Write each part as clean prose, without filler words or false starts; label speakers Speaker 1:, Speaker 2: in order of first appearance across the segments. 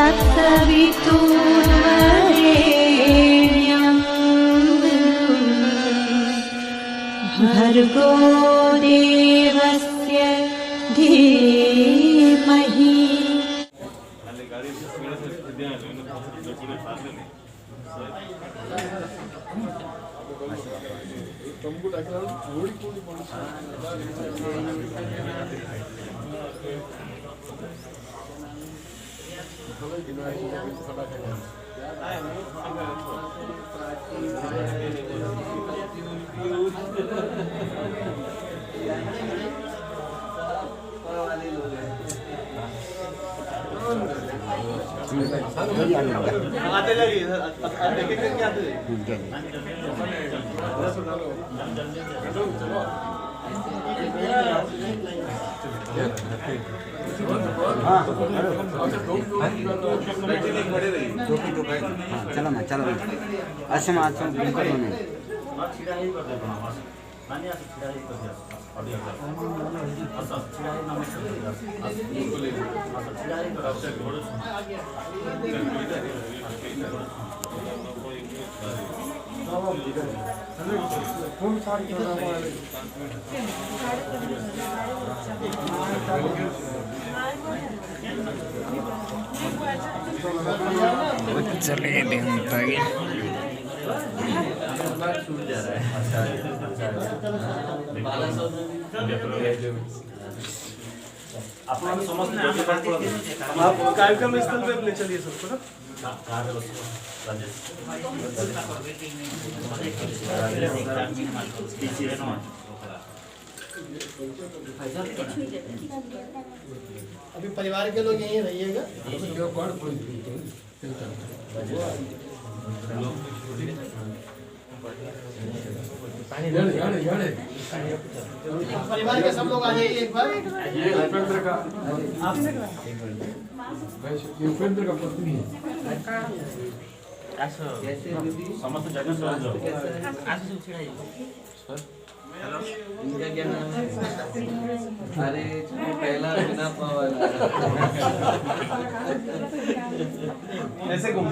Speaker 1: तत्सवितुर्वरेण्यं भर्गो देवस्य धीमहि।
Speaker 2: चलो ना चलो अच्छा चलिए
Speaker 3: आप कार्यक्रम स्थल पे ले चलिए सबको ना।
Speaker 4: अभी परिवार के लोग यहीं रहिएगा। परिवार के सब लोग आ जाइए एक बार।
Speaker 5: उपेंद्र का पत्नी है।
Speaker 3: समस्त जगह
Speaker 6: हेलो, इनका क्या नाम है? अरे पहला बिना पावाला
Speaker 3: ऐसे घूम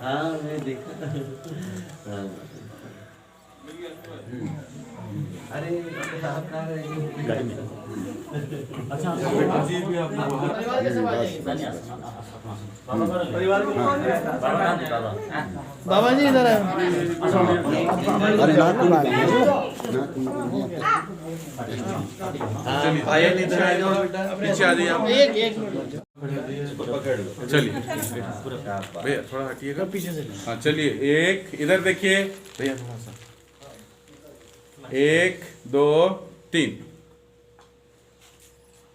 Speaker 6: हाँ मैं देखा। अरे आप कहाँ रहे?
Speaker 3: अच्छा
Speaker 4: परिवार के सब आ जाइए।
Speaker 3: परिवार के
Speaker 4: बाबा जी इधर है।
Speaker 2: अरे ना तुम
Speaker 6: पायल इधर आ जाओ बेटा।
Speaker 5: पीछे आ जाइए आप।
Speaker 4: एक मिनट
Speaker 5: चलिए भैया थोड़ा हटिएगा पीछे से। हाँ चलिए एक इधर देखिए भैया थोड़ा सा 1 2 3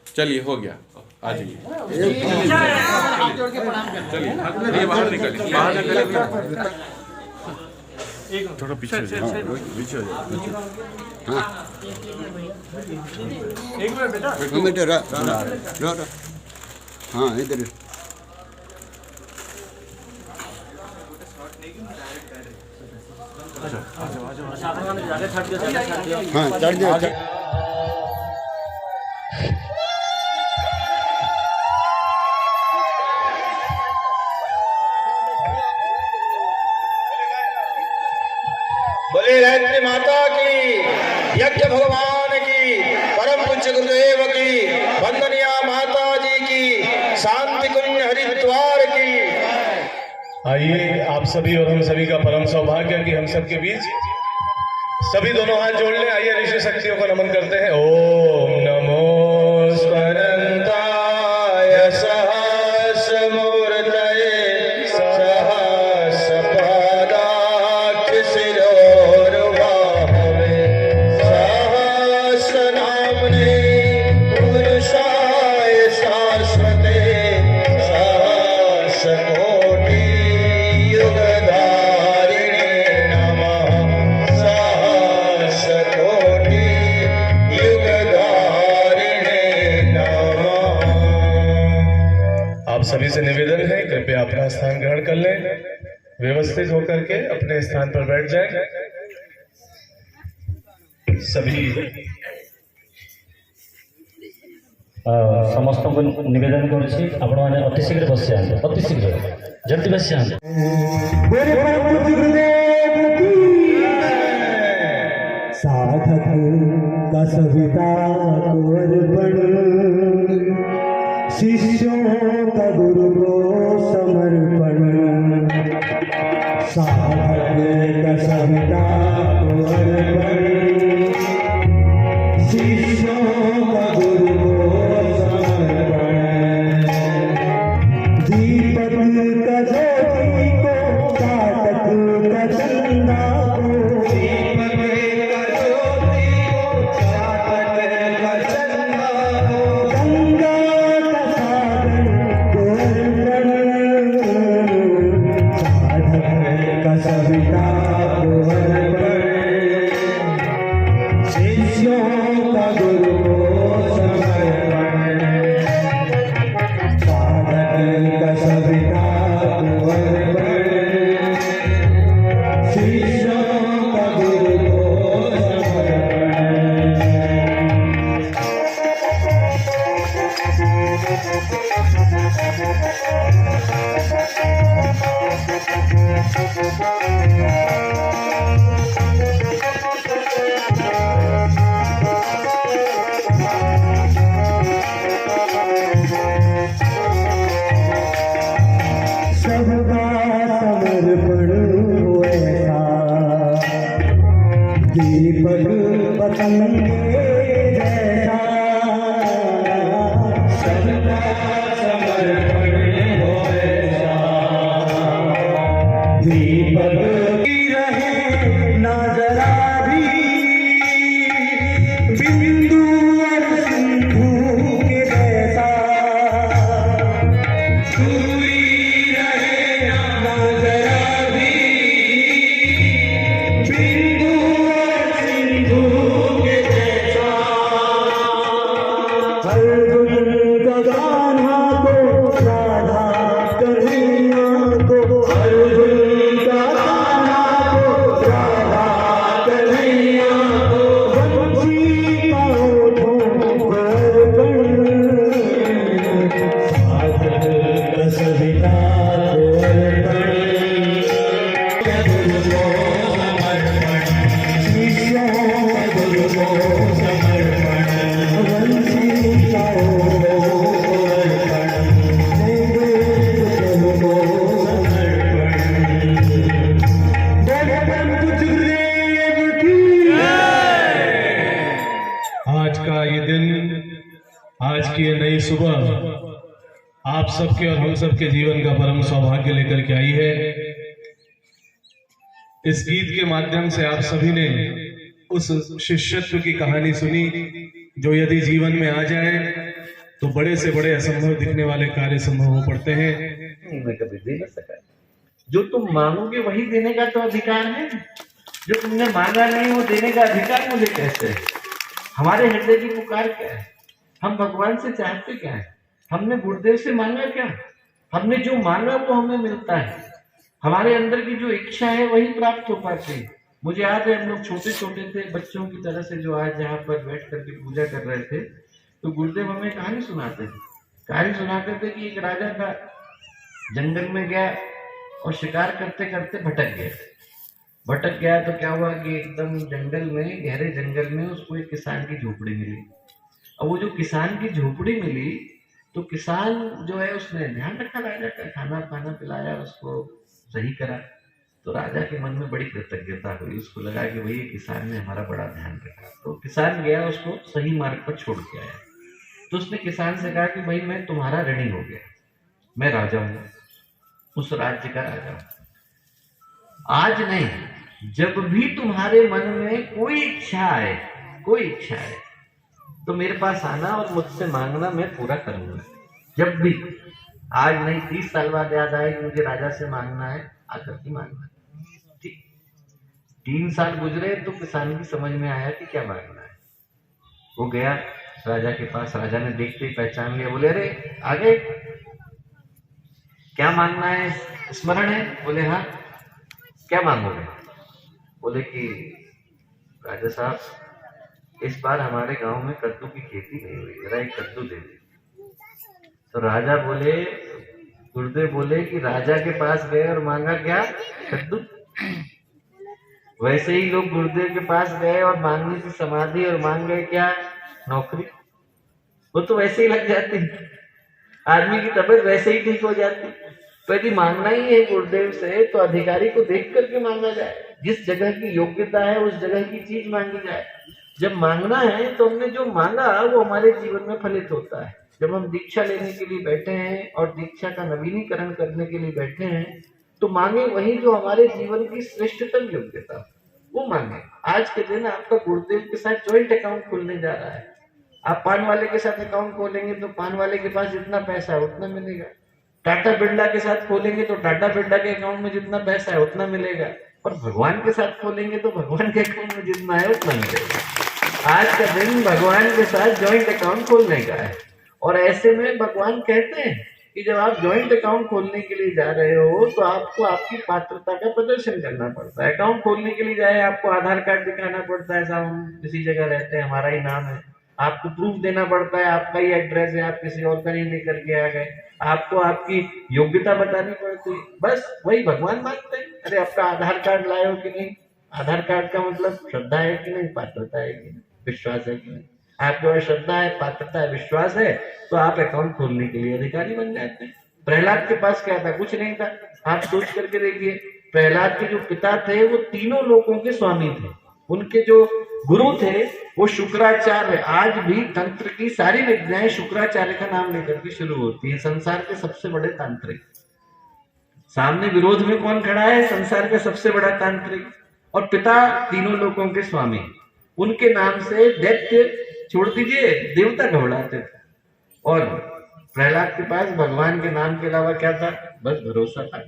Speaker 5: चलिए हो गया आ जाइए। चलिए ये बाहर निकलिए थोड़ा पीछे हो जाए।
Speaker 2: हाँ
Speaker 3: एक मिनट बेटा
Speaker 2: हाँ इधर हाँ चढ़ जाओ।
Speaker 7: बोले गायत्री माता की, यज्ञ भगवान की, परम पूज्य गुरुदेव की, वंदनीय माता जी की, शांति कुंज हरिद्वार की। आइए आप सभी और हम सभी का परम सौभाग्य कि हम सबके बीच सभी दोनों हाथ जोड़ लें। आइए ऋषि शक्तियों को नमन करते हैं। ओम नमो स्मरंताय सहस्रमूर्तये सहस्रपादाक्ष शिरोरुबाहवे सहस्रनाम्ने पुरुषाय शाश्वते सहस्रकोटि युगधारिणे नमः। सहस्रकोटि युगधारिणे नमः। आप सभी से निवेदन है कृपया अपना स्थान ग्रहण कर लें। व्यवस्थित होकर के अपने स्थान पर बैठ जाएं।
Speaker 8: सभी समस्त को निवेदन करुच्ची आपण मैंने अति शीघ्र बस जाए अति शीघ्र जल्दी बस जाए
Speaker 9: साधक का सविता को अर्पण शिष्यों का गुरु को समर्पण साधक का सविता को अर्पण शिष्यों का गुरु को समर्पण दीपक का ज्योति को साधक का चंदा को
Speaker 10: आप सबके और हम सबके जीवन का परम सौभाग्य लेकर के आई है। इस गीत के माध्यम से आप सभी ने उस शिष्यत्व की कहानी सुनी जो यदि जीवन में आ जाए तो बड़े से बड़े असंभव दिखने वाले कार्य संभव हो पड़ते हैं।
Speaker 6: मैं कभी दे नहीं सका। जो तुम मांगोगे वही देने का तो अधिकार है, जो तुमने मांगा नहीं वो देने का अधिकार मुझे कैसे है? हमारे हृदय की पुकार क्या है? हम भगवान से चाहते क्या है? हमने गुरुदेव से मांगा क्या? हमने जो मांगा वो हमें मिलता है। हमारे अंदर की जो इच्छा है वही प्राप्त हो पाती है। मुझे याद है हम लोग छोटे छोटे थे, बच्चों की तरह से जो आज यहाँ पर बैठ करके पूजा कर रहे थे, तो गुरुदेव हमें कहानी सुनाते थे। कहानी सुनाते थे कि एक राजा था, जंगल में गया और शिकार करते करते भटक गया तो क्या हुआ कि एकदम जंगल में, गहरे जंगल में उसको एक किसान की झोपड़ी मिली। और वो जो किसान की झोपड़ी मिली तो किसान जो है उसने ध्यान रखा राजा का, खाना पाना पिलाया, उसको सही करा। तो राजा के मन में बड़ी कृतज्ञता हुई, उसको लगा कि भाई किसान ने हमारा बड़ा ध्यान रखा। तो किसान गया, उसको सही मार्ग पर छोड़ के आया। तो उसने किसान से कहा कि भाई मैं तुम्हारा ऋणी हो गया, मैं राजा हूँ, उस राज्य का राजा हूँ। आज नहीं, जब भी तुम्हारे मन में कोई इच्छा आए तो मेरे पास आना और मुझसे मांगना, मैं पूरा करूंगा। जब भी, आज नहीं 30 साल बाद याद आए कि मुझे राजा से मांगना है, आकर के मांगना। ठीक, 3 साल गुजरे तो किसान की समझ में आया कि क्या मांगना है। वो गया राजा के पास, राजा ने देखते ही पहचान लिया। बोले अरे आ गए, क्या मांगना है, स्मरण है? बोले हाँ। क्या मांगोगे? बोले कि राजा साहब इस बार हमारे गांव में कद्दू की खेती नहीं हुई, जरा एक कद्दू दे दे। तो राजा बोले, गुरुदेव बोले कि राजा के पास गए और मांगा क्या? कद्दू। वैसे ही लोग गुरुदेव के पास गए और मांगने की समाधि और मांग गए क्या? नौकरी। वो तो वैसे ही लग जाती, आदमी की तबीयत वैसे ही ठीक हो जाती। तो यदि मांगना ही है गुरुदेव से तो अधिकारी को देख करके मांगा जाए, जिस जगह की योग्यता है उस जगह की चीज मांगी जाए। जब मांगना है तो हमने जो मांगा वो हमारे जीवन में फलित होता है। जब हम दीक्षा लेने के लिए बैठे हैं और दीक्षा का नवीनीकरण करने के लिए बैठे हैं तो मांगे वही जो हमारे जीवन की श्रेष्ठतम योग्यता, वो मांगे। आज के दिन आपका गुरुदेव के साथ ज्वाइंट अकाउंट खुलने जा रहा है। आप पान वाले के साथ अकाउंट खोलेंगे तो पान वाले के पास जितना पैसा है उतना मिलेगा। टाटा बिरला के साथ खोलेंगे तो टाटा बिरला के अकाउंट में जितना पैसा है उतना मिलेगा। और भगवान के साथ खोलेंगे तो भगवान के अकाउंट में जितना है उतना मिलेगा। आज का दिन भगवान के साथ ज्वाइंट अकाउंट खोलने का है। और ऐसे में भगवान कहते हैं कि जब आप ज्वाइंट अकाउंट खोलने के लिए जा रहे हो तो आपको आपकी पात्रता का प्रदर्शन करना पड़ता है। अकाउंट खोलने के लिए जाए आपको आधार कार्ड दिखाना पड़ता है, साहब हम किसी जगह रहते हैं, हमारा ही नाम है। आपको प्रूफ देना पड़ता है, आपका ही एड्रेस है, आप किसी और का नहीं लेकर के आ गए। आपको आपकी योग्यता बतानी पड़ती है। बस वही भगवान मांगते हैं, अरे आपका आधार कार्ड लाए हो कि नहीं? आधार कार्ड का मतलब श्रद्धा है कि नहीं, पात्रता है कि नहीं, विश्वास है कि नहीं? आपके पास श्रद्धा है, पात्रता है, विश्वास है तो आप अकाउंट खोलने के लिए अधिकारी बन जाते हैं। प्रहलाद के पास क्या था? कुछ नहीं था। आप सोच करके देखिए, प्रहलाद के जो पिता थे वो तीनों लोकों के स्वामी थे। उनके जो गुरु थे वो शुक्राचार्य। आज भी तंत्र की सारी विद्याएं शुक्राचार्य का नाम लेकर के शुरू होती है। संसार के सबसे बड़े तांत्रिक। सामने विरोध में कौन खड़ा है? संसार का सबसे बड़ा तांत्रिक। और पिता तीनों लोकों के स्वामी। उनके नाम से दैत्य, छोड़ दीजिए, देवता घबराते थे। और प्रहलाद के पास भगवान के नाम के अलावा क्या था? बस भरोसा था।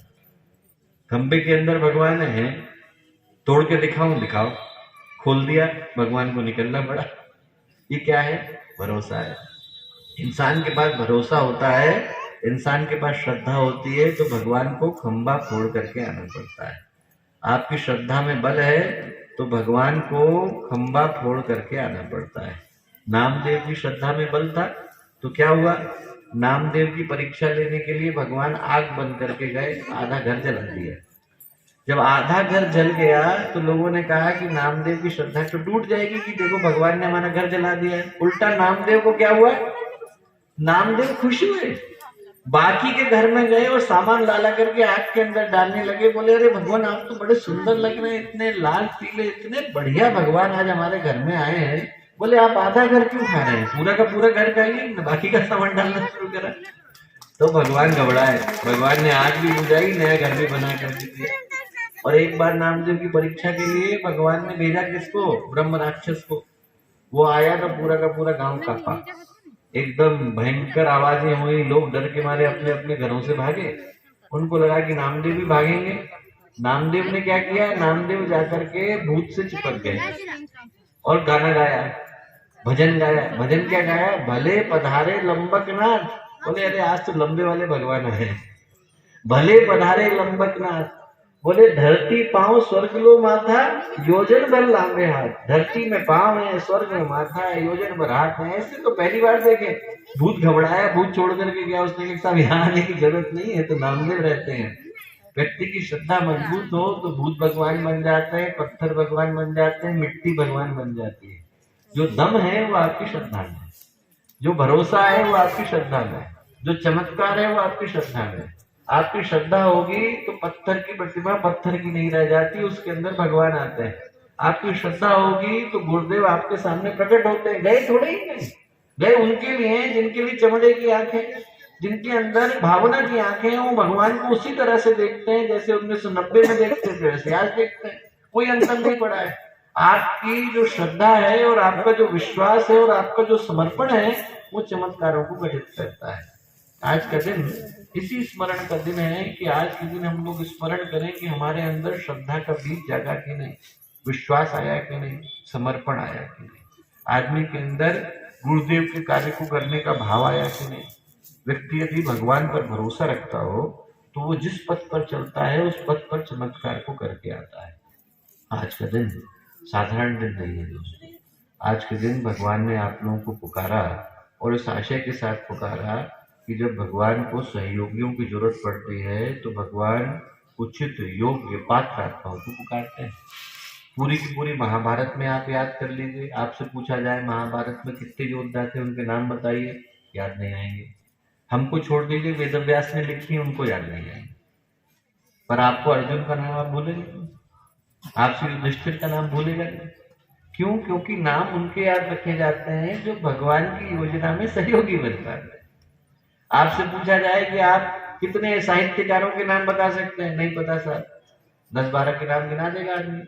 Speaker 6: खंबे के अंदर भगवान है, तोड़ के दिखाऊं? दिखाओ। खोल दिया, भगवान को निकलना पड़ा। ये क्या है? भरोसा है। इंसान के पास भरोसा होता है, इंसान के पास श्रद्धा होती है तो भगवान को खंबा फोड़ करके आना पड़ता है। आपकी श्रद्धा में बल है तो भगवान को खंबा फोड़ करके आना पड़ता है। नामदेव की श्रद्धा में बल था तो क्या हुआ? नामदेव की परीक्षा लेने के लिए भगवान आग बन करके गए, आधा घर जला दिया। जब आधा घर जल गया तो लोगों ने कहा कि नामदेव की श्रद्धा तो टूट जाएगी कि देखो भगवान ने हमारा घर जला दिया है। उल्टा नामदेव को क्या हुआ? नामदेव खुश हुए, बाकी के घर में गए और सामान ला करके आग के अंदर डालने लगे। बोले अरे भगवान आप तो बड़े सुंदर लग रहे हैं, इतने लाल पीले, इतने बढ़िया भगवान आज हमारे घर में आए हैं। बोले आप आधा घर क्यों खा रहे हैं? पूरा का पूरा घर खाइए, बाकी का सामान डालना शुरू करा। तो भगवान घबराए, भगवान ने आग भी बुझाई, नया घर भी बना कर दिया। और एक बार नामदेव की परीक्षा के लिए भगवान ने भेजा किसको? ब्रह्म राक्षस को। वो आया तो पूरा का पूरा गांव कांपा, एकदम भयंकर आवाजें हुई, लोग डर के मारे अपने अपने घरों से भागे। उनको लगा कि नामदेव भी भागेंगे। नामदेव ने क्या किया? नामदेव जाकर के भूत से चिपक गए और गाना गाया, भजन गाया। भजन क्या गाया? भले पधारे लंबकनाथ। बोले अरे आज तो लंबे वाले भगवान आए। भले पधारे लंबकनाथ। बोले धरती पांव स्वर्ग लो माथा, योजन भर लांबे हाथ। धरती में पांव है, स्वर्ग में माथा है, योजन भर हाथ है। ऐसे तो पहली बार देखे। भूत घबराया, भूत छोड़ करके गया। उसने कहा साहब यहाँ आने की जरूरत नहीं है, तो नामदेव रहते हैं। व्यक्ति की श्रद्धा मजबूत हो तो भूत भगवान बन जाते हैं, पत्थर भगवान बन जाते हैं, मिट्टी भगवान बन जाती है। जो दम है वो आपकी श्रद्धा में, जो भरोसा है वो आपकी श्रद्धा में, जो चमत्कार है वो आपकी श्रद्धा में। आपकी श्रद्धा होगी तो पत्थर की प्रतिमा पत्थर की नहीं रह जाती, उसके अंदर भगवान आते हैं। आपकी श्रद्धा होगी तो गुरुदेव आपके सामने प्रकट होते हैं। गए थोड़े ही नहीं, गए उनके लिए जिनके लिए चमड़े की आंखें, जिनके अंदर भावना की आंखें हैं। वो भगवान को उसी तरह से देखते हैं जैसे 1990 में देखते थे, वैसे आज देखते हैं। कोई अंतर नहीं पड़ा है। आपकी जो श्रद्धा है और आपका जो विश्वास है और आपका जो समर्पण है वो चमत्कारों को घटित करता है। आज का दिन इसी स्मरण का दिन है कि आज के दिन हम लोग स्मरण करें कि हमारे अंदर श्रद्धा का बीज जागा कि नहीं, विश्वास आया कि नहीं, समर्पण आया कि नहीं, आदमी के अंदर गुरुदेव के कार्य को करने का भाव आया कि नहीं। व्यक्ति यदि भगवान पर भरोसा रखता हो तो वो जिस पथ पर चलता है उस पथ पर चमत्कार को करके आता है। आज का दिन साधारण दिन नहीं है दोस्तों। आज के दिन भगवान ने आप लोगों को पुकारा और इस आशय के साथ पुकारा कि जब भगवान को सहयोगियों की जरूरत पड़ती है तो भगवान उचित योग्य पात्र आत्माओं को पुकारते हैं। पूरी की पूरी महाभारत में आप याद कर लीजिए, आपसे पूछा जाए महाभारत में कितने योद्धा थे, उनके नाम बताइए, याद नहीं आएंगे। हमको छोड़ दीजिए, वेदव्यास ने लिखी है, उनको याद नहीं आएंगे। पर आपको अर्जुन का नाम आप भूलेंगे, आपसे युधिष्ठिर का नाम भूलेगा नहीं। क्यों? क्योंकि नाम उनके याद रखे जाते हैं जो भगवान की योजना में सहयोगी बन पाते हैं। आपसे पूछा जाए कि आप कितने साहित्यकारों के नाम बता सकते हैं, नहीं पता सर, 10-12 के नाम गिना देगा आदमी।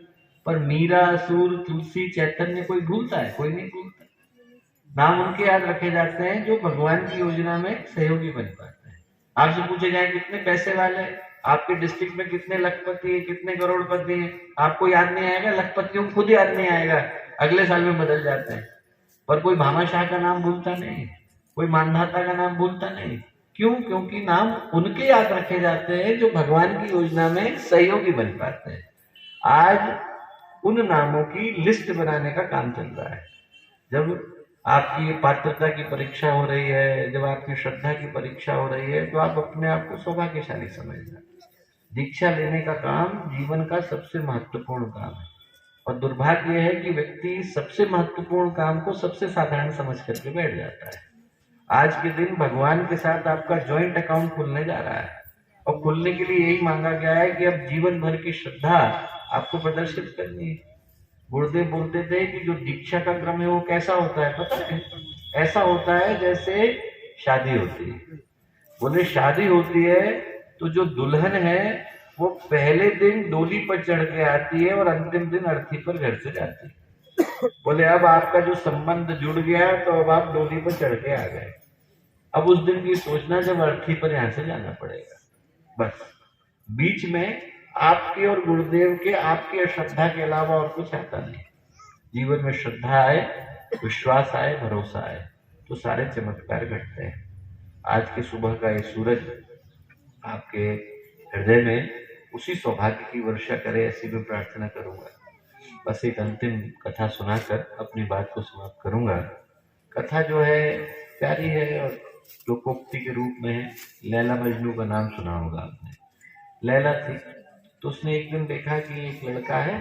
Speaker 6: पर मीरा, सूर, तुलसी, चैतन्य कोई भूलता है? कोई नहीं भूलता। नाम उनके याद रखे जाते हैं जो भगवान की योजना में सहयोगी बन पाते हैं। आपसे पूछे जाए कितने पैसे वाले, आपके डिस्ट्रिक्ट में कितने लखपति है, कितने करोड़पति हैं, आपको याद नहीं आएगा, लखपतियों को खुद याद नहीं आएगा, अगले साल में बदल जाते हैं। पर कोई भामाशाह का नाम भूलता नहीं, कोई मानधाता का नाम भूलता नहीं। क्यों? क्योंकि नाम उनके याद रखे जाते हैं जो भगवान की योजना में सहयोगी बन पाते हैं। आज उन नामों की लिस्ट बनाने का काम चल रहा है। जब आपकी पात्रता की परीक्षा हो रही है, जब आपकी श्रद्धा की परीक्षा हो रही है, तो आप अपने आप को सौभाग्यशाली समझना। दीक्षा लेने का काम जीवन का सबसे महत्वपूर्ण काम है, और दुर्भाग्य है कि व्यक्ति सबसे महत्वपूर्ण काम को सबसे साधारण समझ करके बैठ जाता है। आज के दिन भगवान के साथ आपका जॉइंट अकाउंट खुलने जा रहा है, और खुलने के लिए यही मांगा गया है कि अब जीवन भर की श्रद्धा आपको प्रदर्शित करनी है। गुरुदेव बोलते थे कि जो दीक्षा का क्रम है वो कैसा होता है पता है? ऐसा होता है जैसे शादी होती है। बोले शादी होती है तो जो दुल्हन है वो पहले दिन डोली पर चढ़ के आती है और अंतिम दिन अर्थी पर घर से जाती है। बोले अब आपका जो संबंध जुड़ गया तो अब आप डोली पर चढ़ के आ गए। अब उस दिन की सोचना जब अर्थी पर यहाँ से जाना पड़ेगा। बस बीच में आपके और गुरुदेव के, आपकी श्रद्धा के अलावा और कुछ आता नहीं। जीवन में श्रद्धा आए, विश्वास आए, भरोसा आए तो सारे चमत्कार घटते हैं। आज के सुबह का ये सूरज आपके हृदय में उसी सौभाग्य की वर्षा करे, ऐसी मैं प्रार्थना करूंगा। बस एक अंतिम कथा सुनाकर अपनी बात को समाप्त करूंगा। कथा जो है प्यारी है और लोकोक्ति के रूप में है। लैला मजनू का नाम सुना होगा आपने। लैला थी तो उसने एक दिन देखा कि एक लड़का है,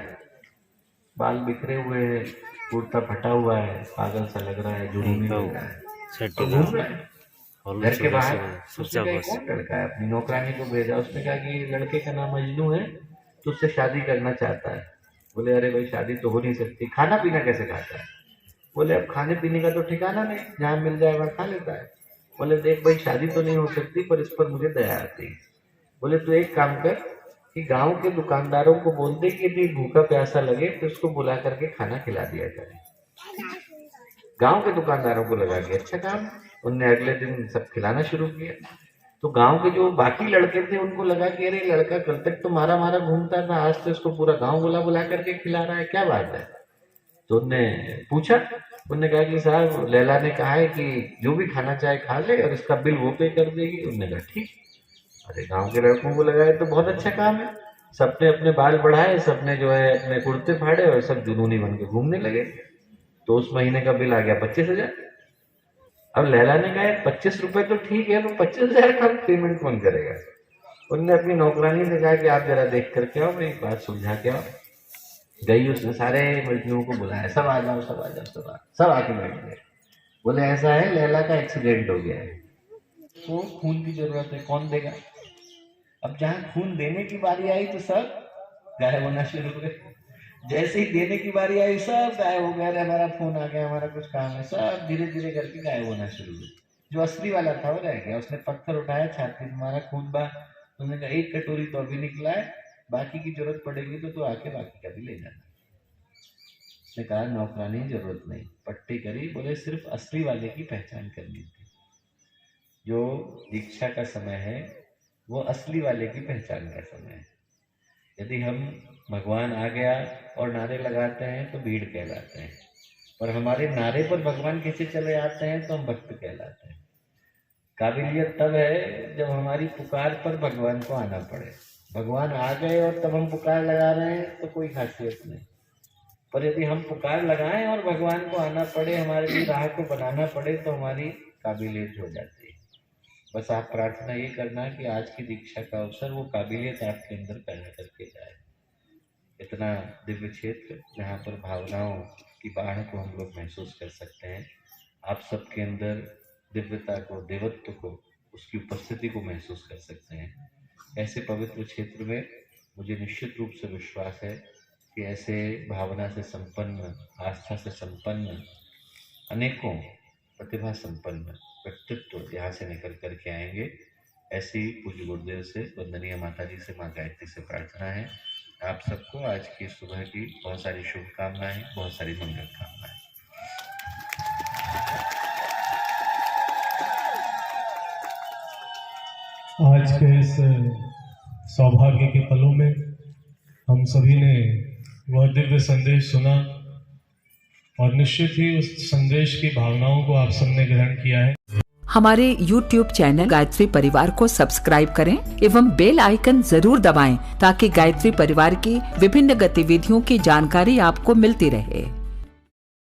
Speaker 6: बाल बिखरे हुए हैं, कुर्ता फटा हुआ है, पागल सा लग रहा है, जुनूनी लग रहा है, तो घूम रहा है घर के बाहर। उसने कहा कौन लड़का है, अपनी नौकरानी को भेजा। उसने कहा कि लड़के का नाम मजनू है तो उससे शादी करना चाहता है। बोले अरे भाई शादी तो हो नहीं सकती, खाना पीना कैसे खाता है? बोले अब खाने पीने का तो ठिकाना नहीं, जहाँ मिल जाए वहाँ खा लेता है। बोले देख भाई शादी तो नहीं हो सकती पर इस पर मुझे दया आती है। बोले तो एक काम कर कि गांव के दुकानदारों को बोल दे कि यदि भूखा प्यासा लगे तो उसको बुला करके खाना खिला दिया जाए। गांव के दुकानदारों को लगा के अच्छा काम, उनने अगले दिन सब खिलाना शुरू किया। तो गांव के जो बाकी लड़के थे उनको लगा कि अरे लड़का कल तक तो मारा मारा घूमता था, आज तो इसको पूरा गांव बुला बुला करके खिला रहा है, क्या बात है? तो उनने पूछा, उनने कहा कि साहब लैला ने कहा है कि जो भी खाना चाहे खा ले और इसका बिल वो पे कर देगी। उनने कहा ठीक। अरे गांव के लड़कों को लगा तो बहुत अच्छा काम है। सबने अपने बाल बढ़ाए, सबने जो है अपने कुर्ते फाड़े और सब जुनूनी बन के घूमने लगे। तो उस महीने का बिल आ गया 25,000। अब लैला ने कहा 25 रुपए तो ठीक है, तो 25,000 का पेमेंट कौन करेगा? उनने अपनी नौकरानी से कहा कि आप जरा देख करके आओ, मैं एक बात सुलझा के आओ। गई, उसने सारे मजनूओं को बुलाया, सब आ जाओ सब आ जाओ, सब आके बैठ गए। बोले ऐसा है लैला का एक्सीडेंट हो गया है तो खून की जरूरत है, कौन देगा? अब जहाँ खून देने की बारी आई तो सब गायब होना शुरू हो गए। जैसे ही देने की बारी आई सब गायब हो गया। हमारा फोन आ गया, हमारा कुछ काम है, सब धीरे धीरे करके गायब होना शुरू हुआ। जो असली वाला था वो रह गया। उसने पत्थर उठाया, छाती में मारा, खून बहा। उन्होंने कहा एक कटोरी तो अभी निकला है, बाकी की जरूरत पड़ेगी तो आके बाकी का भी ले जाना। उसने कहा नौकरानी जरूरत नहीं, पट्टी करी। बोले सिर्फ असली वाले की पहचान करनी थी। जो दीक्षा का समय है वो असली वाले की पहचान का समय है। यदि हम भगवान आ गया और नारे लगाते हैं तो भीड़ कहलाते हैं, और हमारे नारे पर भगवान कैसे चले आते हैं तो हम भक्त कहलाते हैं। काबिलियत तब है जब हमारी पुकार पर भगवान को आना पड़े। भगवान आ गए और तब हम पुकार लगा रहे हैं तो कोई खासियत नहीं। पर यदि हम पुकार लगाएं और भगवान को आना पड़े, हमारे लिए राह को बनाना पड़े, तो हमारी काबिलियत हो जाती है। बस आप प्रार्थना ये करना कि आज की दीक्षा का अवसर वो काबिलियत आपके अंदर पैदा करके जाए। इतना दिव्य क्षेत्र जहाँ पर भावनाओं की बाढ़ को हम लोग महसूस कर सकते हैं, आप सबके अंदर दिव्यता को, देवत्व को, उसकी उपस्थिति को महसूस कर सकते हैं। ऐसे पवित्र क्षेत्र में मुझे निश्चित रूप से विश्वास है कि ऐसे भावना से संपन्न, आस्था से संपन्न, अनेकों प्रतिभा संपन्न व्यक्तित्व यहाँ से निकल करके आएंगे। ऐसी पूज्य गुरुदेव से, वंदनीय माता जी से, माँ गायत्री से प्रार्थना है आप सबको आज की सुबह की बहुत सारी शुभकामनाएं, बहुत सारी मंगल कामनाएं।
Speaker 10: आज के इस सौभाग्य के पलों में हम सभी ने वह दिव्य संदेश सुना और निश्चित ही उस संदेश की भावनाओं को आप सबने ग्रहण किया है।
Speaker 11: हमारे YouTube चैनल गायत्री परिवार को सब्सक्राइब करें एवं बेल आइकन जरूर दबाएं ताकि गायत्री परिवार की विभिन्न गतिविधियों की जानकारी आपको मिलती रहे।